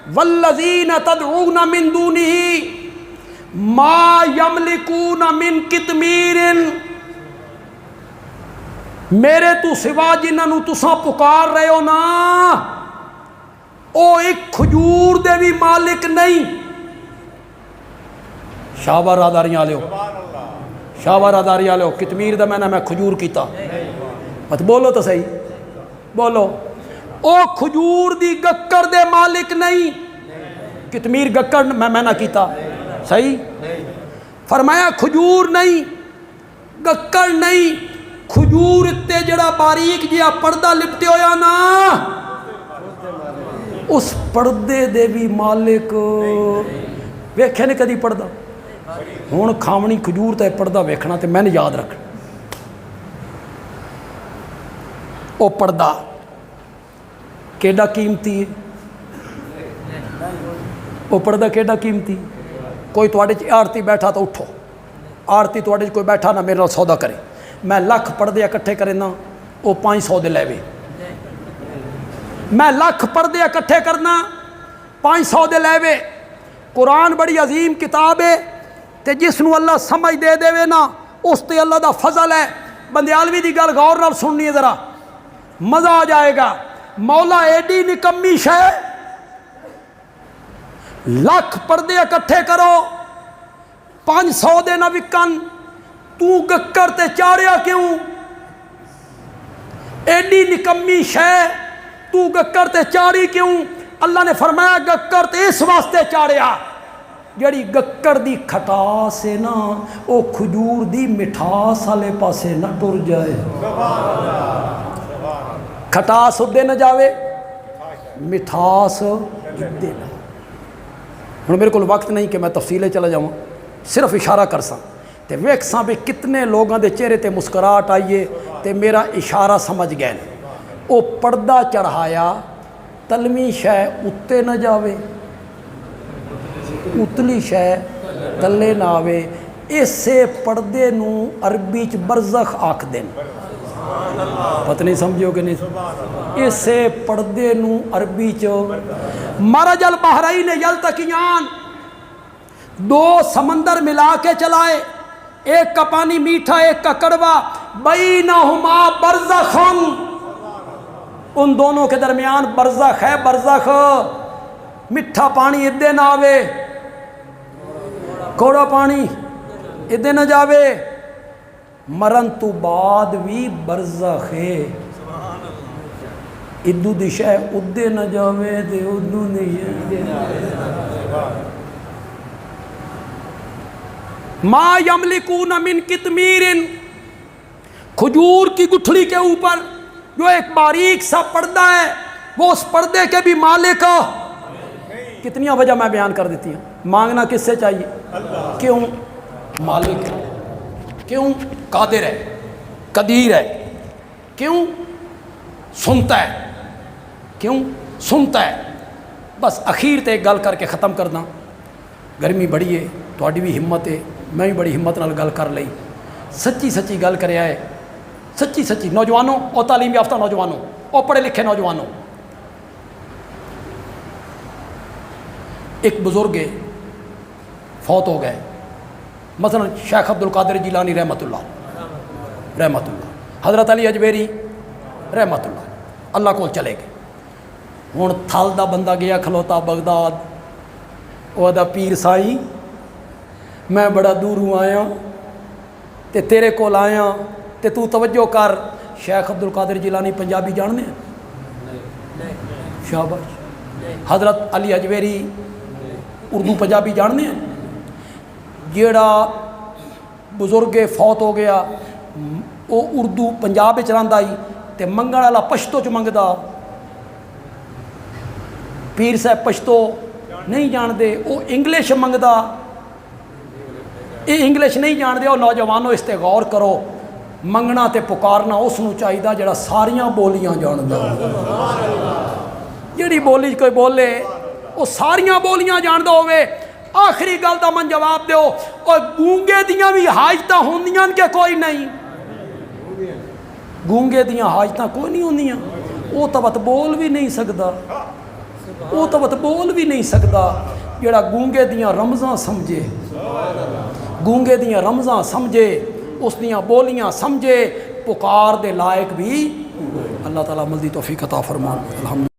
वल्लज़ीना तदऊना मिन दूनिही मा यमलिकूना मिन कितमीरिन, मेरे तो सिवा जिन्होंने तुसा पुकार रहे हो ना, वो एक खजूर दे भी मालिक नहीं। शाबाश आदारियां लियो, शाबाश आदारियां लियो। कितमीर दा मैंने मैं खजूर किया, मत बोलो तो सही, बोलो। ओ खजूर दी गक्कर दे मालिक नहीं। कितमीर गक्कर मैं ना किया, सही। फरमाया खजूर नहीं, गक्कर नहीं, खजूर ते जड़ा बारीक जिहा पर्दा लिपटे होया ना, उस पर्दे दे भी मालिक। वेख्या ने कदी पर्दा? हुण खावनी खजूर ते पर्दा वेखना ते मैंने याद रखना। ओ पर्दा केड़ा कीमती है, वो पर्दा केड़ा कीमती। कोई तुहाडे च आड़ती बैठा तो उठो, आड़ती तुहाडे च कोई बैठा ना मेरे नाल सौदा करे, मैं लख पर्दे इकट्ठे करे ना, वो 500 दे लैवे। मैं लख पर्दे इकट्ठे करना, 500 दे लैवे। कुरान बड़ी अजीम किताब है, ते जिसनू अल्लाह समझ दे देवे ना, उस ते अल्लाह दा फजल है। बंदयालवी दी गल गौर नाल सुननी है जरा, मजा आ जाएगा। मौला एडी निकम्मी शै, लख पर्दे इकट्ठे करो 500 दे ना विकन, तू गक्कर ते चाड़िया क्यों? एडी निकम्मी शै, तू गक्कर ते चाड़ी क्यों? अल्लाह ने फरमाया गक्कर ते इस वास्ते चाड़िया, जड़ी गक्कर दी खटास है ना, वो खजूर दी मिठास वाले पासे ना टुर जाए। खटास उदे न जावे, मिठास इदे ना। हुण मेरे को वक्त नहीं कि मैं तफसीलें चला जाऊँ, सिर्फ इशारा कर सा ते वेख सा भी कितने लोगों के चेहरे ते मुस्कुराहट आइए ते मेरा इशारा समझ गए। वो पर्दा चढ़ाया, तलमी शै उत्ते न जावे, उतली शै तले ना आवे। इसे पर्दे नू अरबी च बरज़ख आखदे न, पता नहीं समझो कि नहीं। इसे पर्दे नू अरबी च मरजल बहरैन यल्तकियान, दो समंदर मिला के चलाए, एक का पानी मीठा एक का कड़वा, बैनहुमा बरज़खुन, उन दोनों के दरमियान बरज़ख है। बरज़ख मिठा पानी इदे ना आवे, कौड़ा पानी इदे ना जावे, मरन तो बाद भी बरज़ख है। इदू दिशा उदे न जावे ते उदू नहीं। मा यमलिकून मिन कितमीरिन, खजूर की गुठली के ऊपर जो एक बारीक सा पर्दा है, वो उस पर्दे के भी मालिक। कितनी वजह मैं बयान कर देती हूँ। मांगना किससे चाहिए? क्यों? मालिक। क्यों? कादिर है, कदीर है। क्यों? सुनता है। क्यों? सुनता है। बस अखीर ते एक गल करके ख़त्म करना। गर्मी बड़ी है, थोड़ी भी हिम्मत है, मैं भी बड़ी हिम्मत नाल गल कर ली। सच्ची सच्ची गल करया है, सच्ची सच्ची। नौजवानों और तालीम याफ्ता नौजवानों और पढ़े लिखे नौजवानों, एक बुजुर्ग फौत हो गए, मसलन शेख अब्दुल कादिर जिलानी रहमतुल्लाह, हज़रत अली अजमेरी रहमतुल्लाह, अल्लाह को चले गए। हुण थल दा बंदा गया खलोता बगदाद, ओदा पीर साई मैं बड़ा दूरों आया ते तेरे कोल आया ते तू तवज्जो कर। शेख अब्दुल कादिर जिलानी पंजाबी जानने? शाबाश। हज़रत अली अजमेरी उर्दू पंजाबी जानने? जेड़ा बुजुर्ग फौत हो गया वो उर्दू पंजाब च रहिंदा ही ते मंगण वाला पश्तो च मंगदा। पीर साहब पश्तो नहीं जानते, वो इंग्लिश मंगदा। ये इंग्लिश नहीं जानते। और नौजवानों इस ते गौर करो, मंगना ते पुकारना उसनूं चाहिदा जेड़ा सारियां बोलियां जानदा। जिहड़ी बोली कोई बोले वो सारियां बोलियां जानदा होवे। आखिरी गल दा मन जवाब दो, और गूंगे दियां भी हाजतां होंदियां कि कोई नहीं? गूंगे दियां हाजतां कोई नहीं होंदियां, वो तो बत बोल भी नहीं सकता। वो तो बत बोल भी नहीं सकता जेड़ा गूंगे दियां रमज़ां समझे, गूंगे दियां रमज़ां समझे, उस दियां बोलियां समझे, पुकार दे लायक भी। अल्लाह ताला अमल दी तौफीक अता फरमान। अल्हम्दुलिल्लाह।